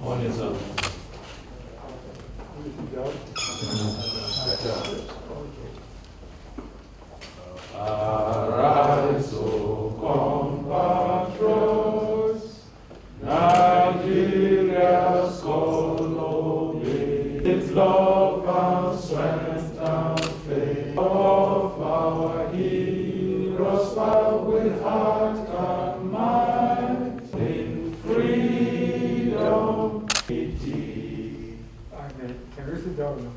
Morning, sir. Arise, O compatriots, Nigeria's colony, its love and strength and faith of our heroes, fight with heart and mind in freedom. Can we sit down now?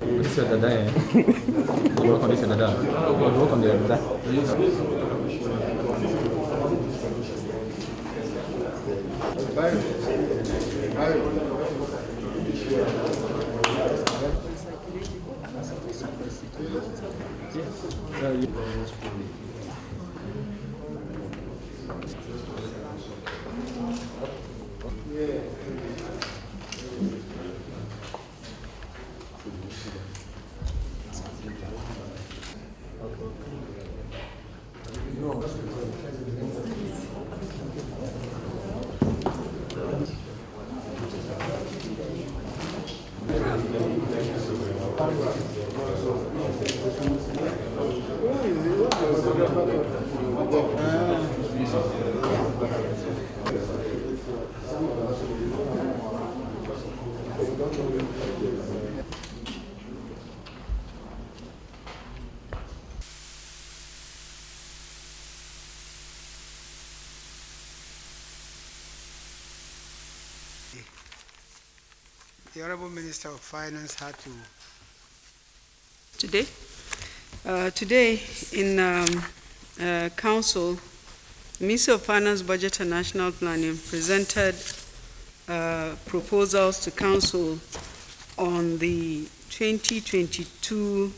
This is the day. You work on this another. You work on the other. The Honorable Minister of Finance had to. Today in Council, the Minister of Finance, Budget and National Planning presented proposals to Council on the 2022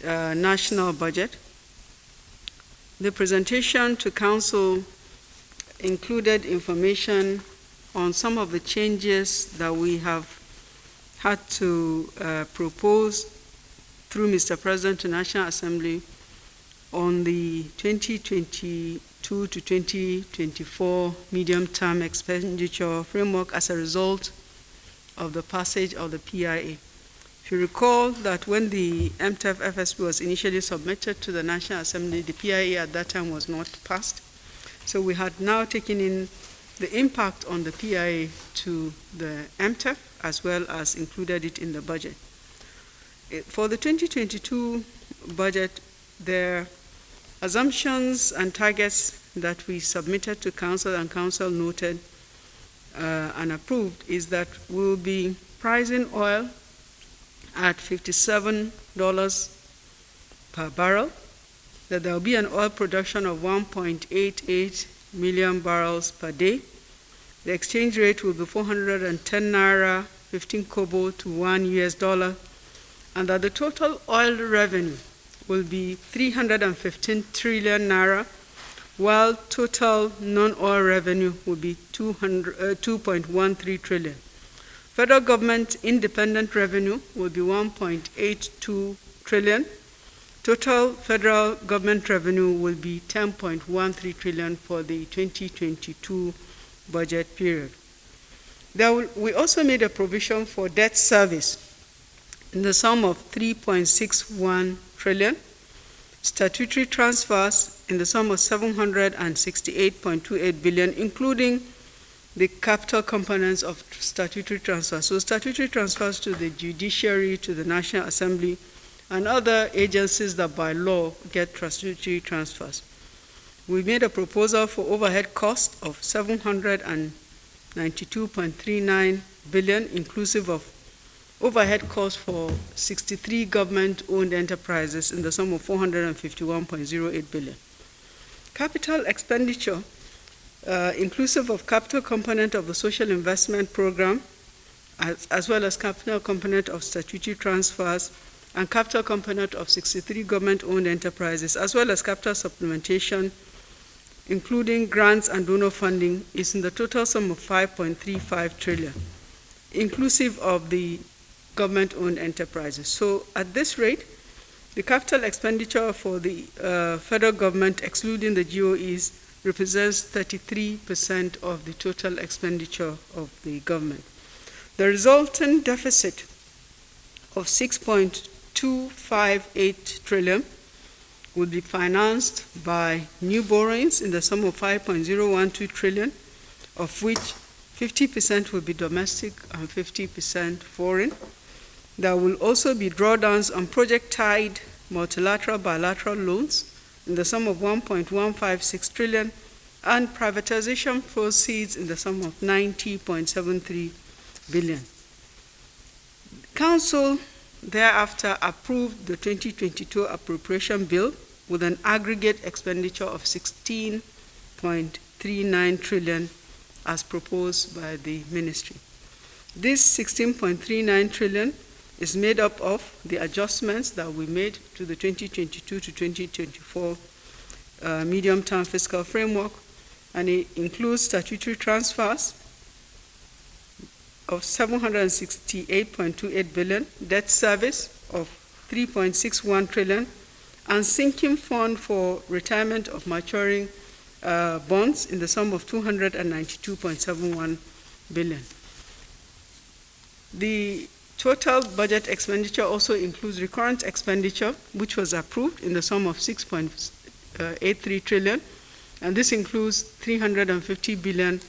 national budget. The presentation to Council included information on some of the changes that we have had to propose through Mr. President to National Assembly on the 2022 to 2024 medium-term expenditure framework as a result of the passage of the PIA. If you recall that when the MTEF FSP was initially submitted to the National Assembly, the PIA at that time was not passed. So we had now taken in the impact on the PIA to the MTEF as well as included it in the budget. For the 2022 budget, the assumptions and targets that we submitted to Council and Council noted and approved is that we'll be pricing oil at $57 per barrel, that there will be an oil production of 1.88 million barrels per day. The exchange rate will be 410 naira, 15 kobo to $1, and that the total oil revenue will be 315 trillion naira, while total non-oil revenue will be 2.13 trillion. Federal government independent revenue will be 1.82 trillion. Total federal government revenue will be 10.13 trillion for the 2022 budget period. We also made a provision for debt service in the sum of 3.61 trillion, statutory transfers in the sum of 768.28 billion, including the capital components of statutory transfers. So statutory transfers to the judiciary, to the National Assembly, and other agencies that by law get statutory transfers. We made a proposal for overhead cost of 792.39 billion, inclusive of overhead costs for 63 government-owned enterprises in the sum of 451.08 billion. Capital expenditure inclusive of capital component of the social investment program, as well as capital component of statutory transfers, and capital component of 63 government-owned enterprises, as well as capital supplementation, including grants and donor funding, is in the total sum of 5.35 trillion, inclusive of the government-owned enterprises. So at this rate, the capital expenditure for the federal government, excluding the GOEs, represents 33% of the total expenditure of the government. The resultant deficit of 6.258 trillion will be financed by new borrowings in the sum of 5.012 trillion, of which 50% will be domestic and 50% foreign. There will also be drawdowns on project-tied multilateral bilateral loans in the sum of 1.156 trillion and privatization proceeds in the sum of 90.73 billion. Council thereafter approved the 2022 appropriation bill with an aggregate expenditure of 16.39 trillion as proposed by the ministry. This 16.39 trillion is made up of the adjustments that we made to the 2022 to 2024 medium-term fiscal framework, and it includes statutory transfers of 768.28 billion, debt service of 3.61 trillion, and sinking fund for retirement of maturing bonds in the sum of 292.71 billion. The total budget expenditure also includes recurrent expenditure, which was approved in the sum of 6.83 trillion, and this includes 350 billion,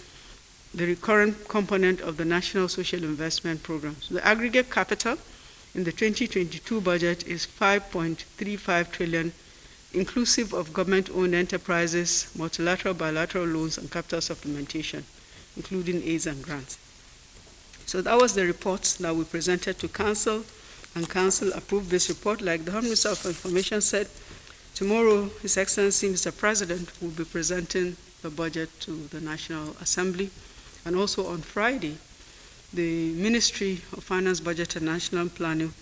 the recurrent component of the National Social Investment Program. So the aggregate capital in the 2022 budget is 5.35 trillion, inclusive of government-owned enterprises, multilateral, bilateral loans, and capital supplementation, including aids and grants. So that was the report that we presented to Council, and Council approved this report. Like the Honourable Minister of Information said, tomorrow His Excellency Mr. President will be presenting the budget to the National Assembly, and also on Friday, the Ministry of Finance, Budget and National Planning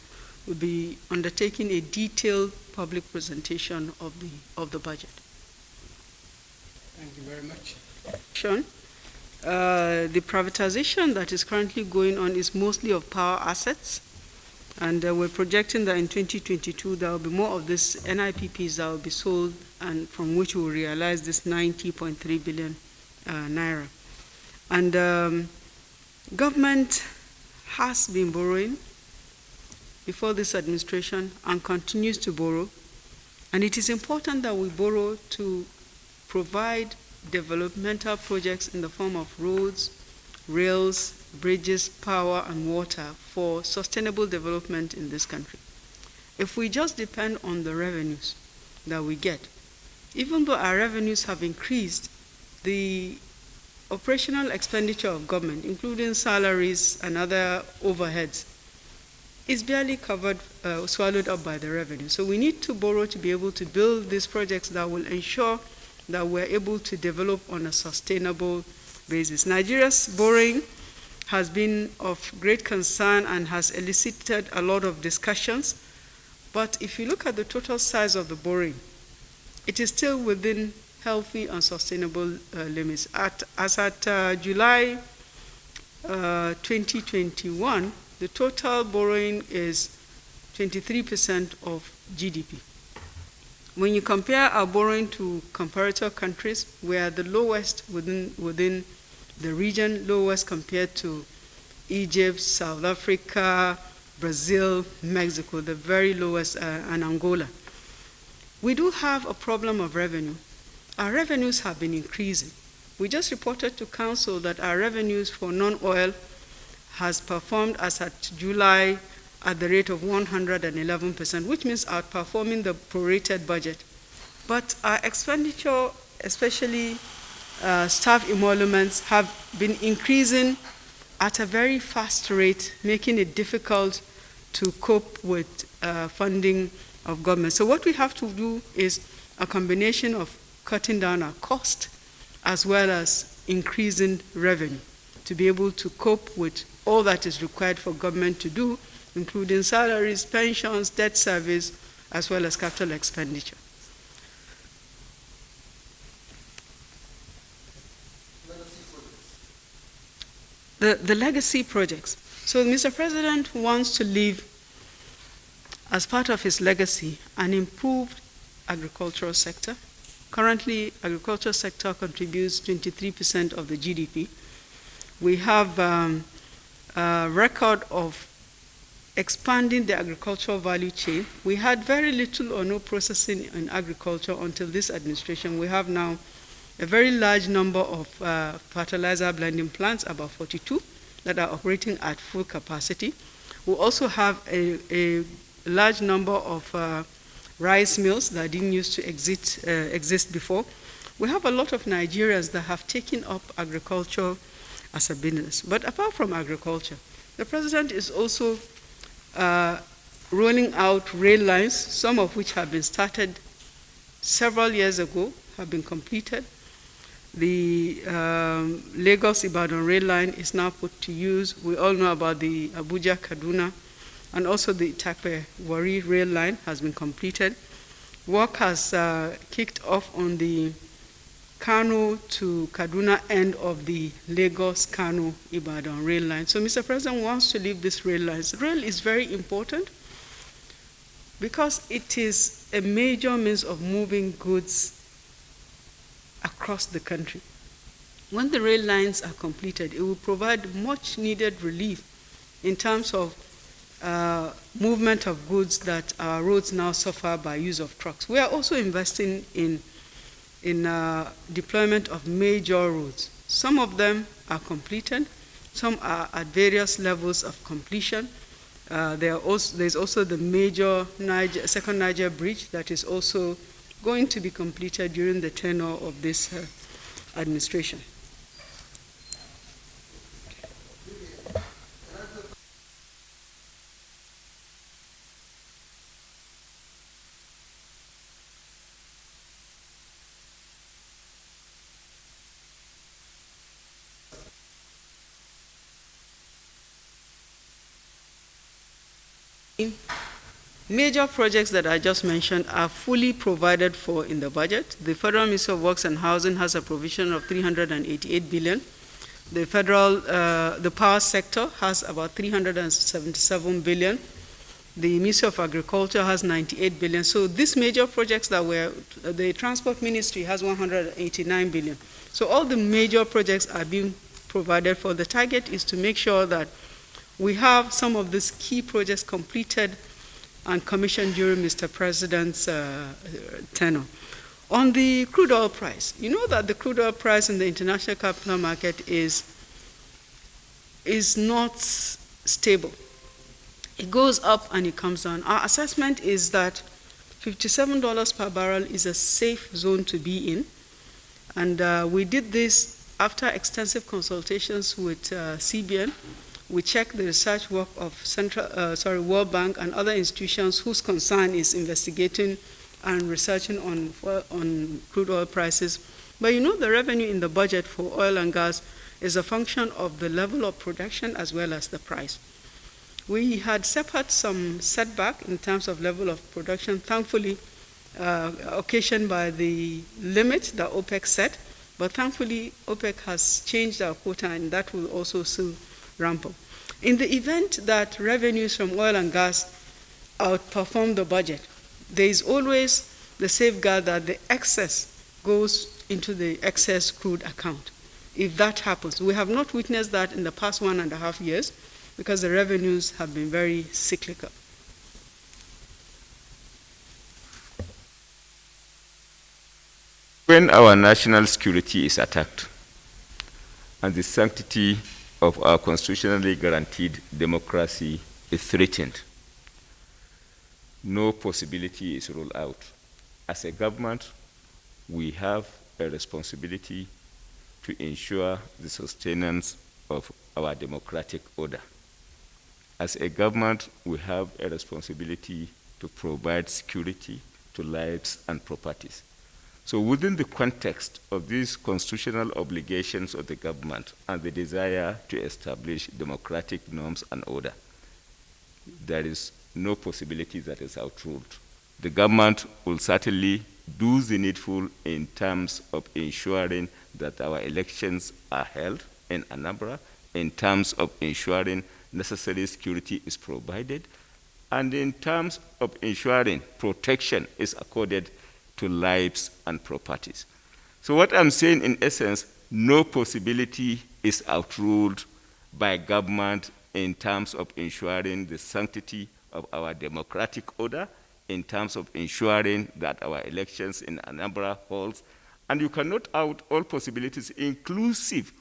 will be undertaking a detailed public presentation of the budget. Thank you very much. The privatization that is currently going on is mostly of power assets, and we're projecting that in 2022 there will be more of these NIPPs that will be sold, and from which we will realize this 90.3 billion naira. And government has been borrowing before this administration and continues to borrow, and it is important that we borrow to provide developmental projects in the form of roads, rails, bridges, power, and water for sustainable development in this country. If we just depend on the revenues that we get, even though our revenues have increased, the operational expenditure of government, including salaries and other overheads, is barely covered, swallowed up by the revenue. So we need to borrow to be able to build these projects that will ensure that we're able to develop on a sustainable basis. Nigeria's borrowing has been of great concern and has elicited a lot of discussions. But if you look at the total size of the borrowing, it is still within healthy and sustainable limits. As at July 2021, the total borrowing is 23% of GDP. When you compare our borrowing to comparator countries, we are the lowest within the region, lowest compared to Egypt, South Africa, Brazil, Mexico, the very lowest, and Angola. We do have a problem of revenue. Our revenues have been increasing. We just reported to Council that our revenues for non-oil has performed as at July at the rate of 111%, which means outperforming the prorated budget. But our expenditure, especially staff emoluments, have been increasing at a very fast rate, making it difficult to cope with funding of government. So what we have to do is a combination of cutting down our cost as well as increasing revenue to be able to cope with all that is required for government to do, including salaries, pensions, debt service, as well as capital expenditure. The legacy projects. So Mr. President wants to leave, as part of his legacy, an improved agricultural sector. Currently, agricultural sector contributes 23% of the GDP. We have a record of expanding the agricultural value chain. We had very little or no processing in agriculture until this administration. We have now a very large number of fertilizer blending plants, about 42, that are operating at full capacity. We also have a large number of rice mills that didn't used to exist before. We have a lot of Nigerians that have taken up agriculture as a business. But apart from agriculture, the president is also rolling out rail lines, some of which have been started several years ago, have been completed. The Lagos-Ibadan rail line is now put to use. We all know about the Abuja-Kaduna, and also the Itape-Warri rail line has been completed. Work has kicked off on the Kano to Kaduna end of the Lagos-Kano-Ibadan rail line. So Mr. President wants to leave this rail line. Rail is very important because it is a major means of moving goods across the country. When the rail lines are completed, it will provide much needed relief in terms of movement of goods that our roads now suffer by use of trucks. We are also investing in deployment of major roads. Some of them are completed, some are at various levels of completion. There's also the major second Niger bridge that is also going to be completed during the tenure of this administration. Major projects that I just mentioned are fully provided for in the budget. The Federal Ministry of Works and Housing has a provision of 388 billion. The the power sector has about 377 billion. The Ministry of Agriculture has 98 billion. So these major projects the Transport Ministry has 189 billion. So all the major projects are being provided for. The target is to make sure that we have some of these key projects completed and commissioned during Mr. President's tenure. On the crude oil price, you know that the crude oil price in the international capital market is not stable. It goes up and it comes down. Our assessment is that $57 per barrel is a safe zone to be in. And we did this after extensive consultations with CBN. We checked the research work of World Bank and other institutions whose concern is investigating and researching on crude oil prices. But you know the revenue in the budget for oil and gas is a function of the level of production as well as the price. We had suffered some setback in terms of level of production, thankfully occasioned by the limit that OPEC set, but thankfully OPEC has changed our quota and that will also soon ramp up. In the event that revenues from oil and gas outperform the budget, there is always the safeguard that the excess goes into the excess crude account. If that happens, we have not witnessed that in the past 1.5 years because the revenues have been very cyclical. When our national security is attacked and the sanctity of our constitutionally guaranteed democracy is threatened, no possibility is ruled out. As a government, we have a responsibility to ensure the sustenance of our democratic order. As a government, we have a responsibility to provide security to lives and properties. So within the context of these constitutional obligations of the government and the desire to establish democratic norms and order, there is no possibility that is outruled. The government will certainly do the needful in terms of ensuring that our elections are held in Anambra, in terms of ensuring necessary security is provided, and in terms of ensuring protection is accorded to lives and properties. So what I'm saying in essence, no possibility is outruled by government in terms of ensuring the sanctity of our democratic order, in terms of ensuring that our elections in Anambra holds, and you cannot out all possibilities, inclusive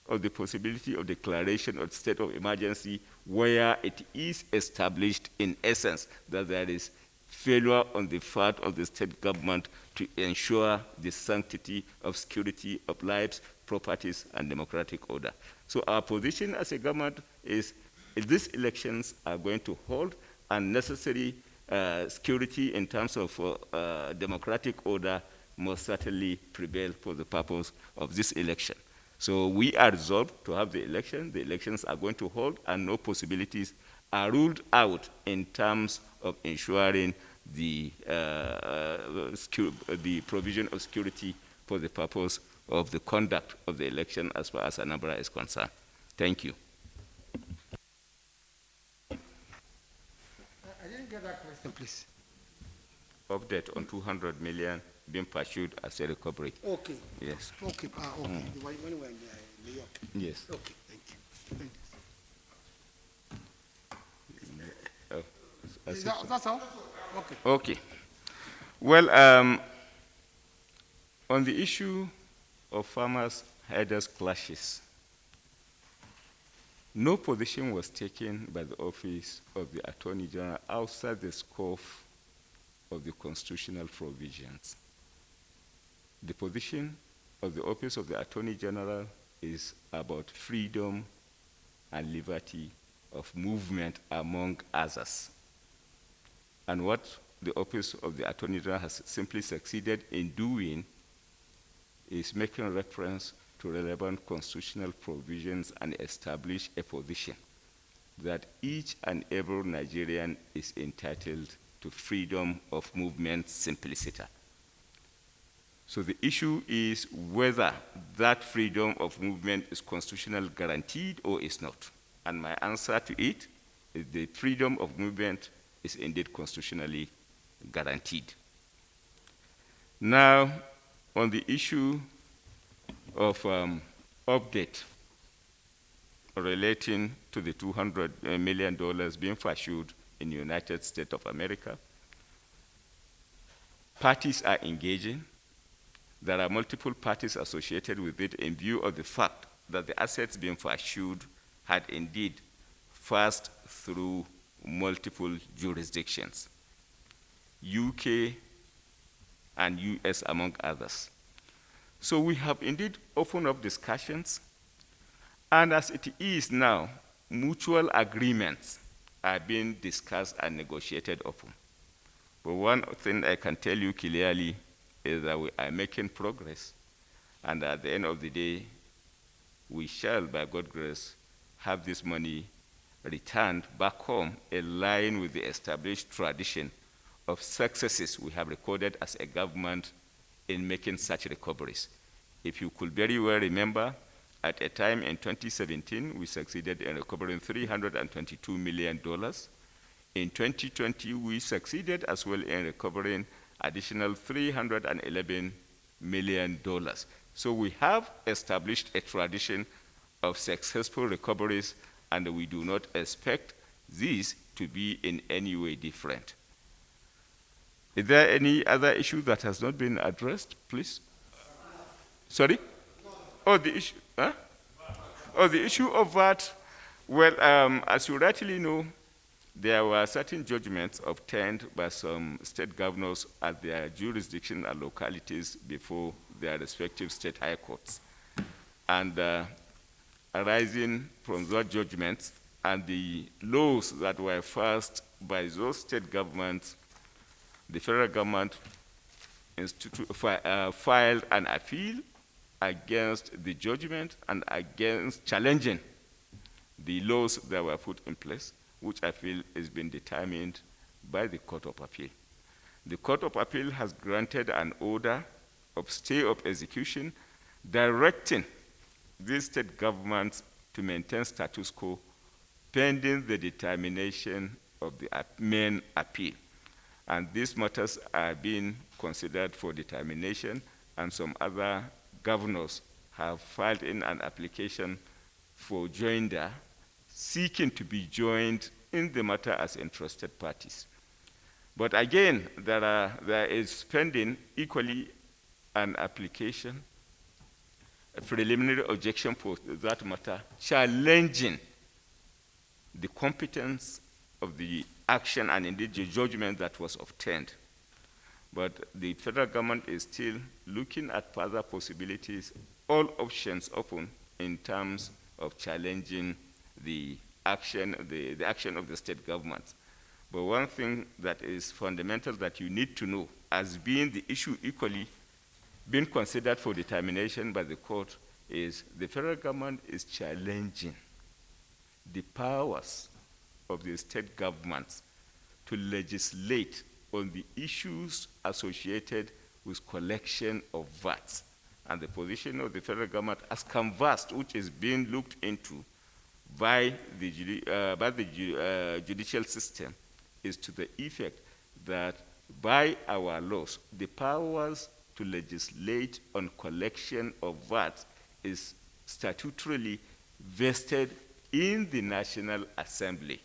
of the possibility of declaration of state of emergency, where it is established in essence that there is failure on the part of the state government to ensure the sanctity of security of lives, properties, and democratic order. So our position as a government is these elections are going to hold, and necessary security in terms of democratic order must certainly prevail for the purpose of this election. So we are resolved to have the election. The elections are going to hold, and no possibilities are ruled out in terms of ensuring the provision of security for the purpose of the conduct of the election as far as Anambra is concerned. Thank you. I didn't get that question, please. Update on 200 million being pursued as a recovery. Okay. Yes. Okay. Okay. The one when we were in New York. Yes. Okay. Thank you. That's all? Okay. Okay. Well, on the issue of farmers' herders' clashes, no position was taken by the Office of the Attorney General outside the scope of the constitutional provisions. The position of the Office of the Attorney General is about freedom and liberty of movement, among others. And what the Office of the Attorney General has simply succeeded in doing is making reference to relevant constitutional provisions and establish a position that each and every Nigerian is entitled to freedom of movement simpliciter. So the issue is whether that freedom of movement is constitutionally guaranteed or is not. And my answer to it is the freedom of movement is indeed constitutionally guaranteed. Now, on the issue of update relating to the $200 million being pursued in the United States of America, parties are engaging. There are multiple parties associated with it in view of the fact that the assets being pursued had indeed passed through multiple jurisdictions, UK and US among others. So we have indeed opened up discussions, and as it is now, mutual agreements are being discussed and negotiated upon. But one thing I can tell you clearly is that we are making progress, and at the end of the day, we shall, by God's grace, have this money returned back home in line with the established tradition of successes we have recorded as a government in making such recoveries. If you could very well remember, at a time in 2017, we succeeded in recovering $322 million. In 2020, we succeeded as well in recovering additional $311 million. So we have established a tradition of successful recoveries, and we do not expect this to be in any way different. Is there any other issue that has not been addressed, please? Sorry? Oh, the issue, huh? Oh, the issue of VAT. Well, as you rightly know, there were certain judgments obtained by some state governors at their jurisdiction and localities before their respective state high courts. And arising from those judgments and the laws that were passed by those state governments, the federal government filed an appeal against the judgment and against challenging the laws that were put in place, which I feel has been determined by the Court of Appeal. The Court of Appeal has granted an order of stay of execution directing the state governments to maintain status quo pending the determination of the main appeal. And these matters are being considered for determination, and some other governors have filed in an application for joinder, seeking to be joined in the matter as interested parties. But again, there is pending equally an application, a preliminary objection for that matter, challenging the competence of the action and indeed the judgment that was obtained. But the federal government is still looking at further possibilities, all options open in terms of challenging the action, the action of the state governments. But one thing that is fundamental that you need to know, as being the issue equally being considered for determination by the court, is the federal government is challenging the powers of the state governments to legislate on the issues associated with collection of VAT. And the position of the federal government as canvassed, which is being looked into by the judicial system, is to the effect that by our laws, the powers to legislate on collection of VAT is statutorily vested in the National Assembly.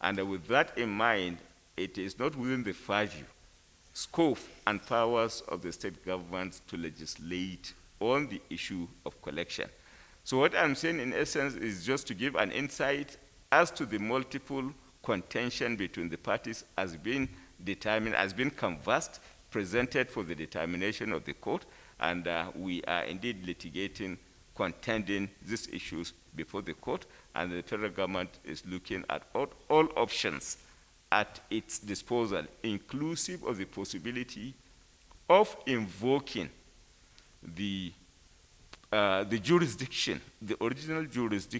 And with that in mind, it is not within the purview, scope, and powers of the state governments to legislate on the issue of collection. So what I'm saying in essence is just to give an insight as to the multiple contention between the parties as being determined, as being canvassed, presented for the determination of the court, and we are indeed litigating, contending these issues before the court, and the federal government is looking at all options at its disposal, inclusive of the possibility of invoking the jurisdiction, the original jurisdiction